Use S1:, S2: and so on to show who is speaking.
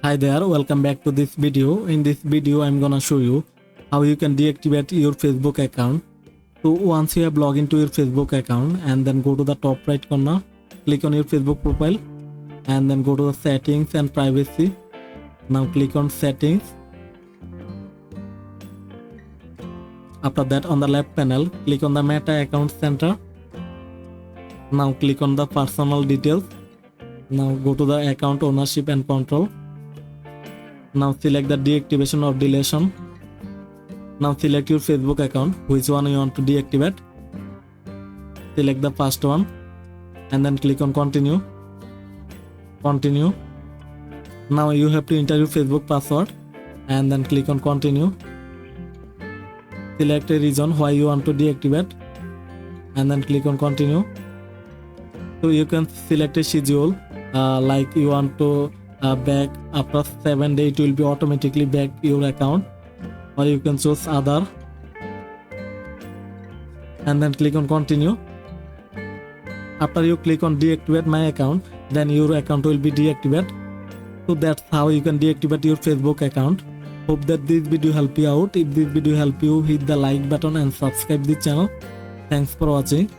S1: Hi there, welcome back to this video. In this video, I'm gonna show you how you can deactivate your Facebook account. So once you have logged into your Facebook account and then go to the top right corner, click on your Facebook profile and then go to the settings and privacy. Now click on settings. After that, on the left panel, click on the Meta Account Center. Now click on the personal details. Now go to the account ownership and control. Now select the deactivation or deletion. Now select your Facebook account, which one you want to deactivate. Select the first one and then click on continue. Continue. Now you have to enter your Facebook password and then click on continue. Select a reason why you want to deactivate and then click on continue. So you can select a schedule, like you want to back after 7 days, it will be automatically back your account, or you can choose other and then click on continue. After you click on deactivate my account, then your account will be deactivated. So that's how you can deactivate your Facebook account. Hope that this video help you out. If this video help you, hit the like button and subscribe the channel. Thanks for watching.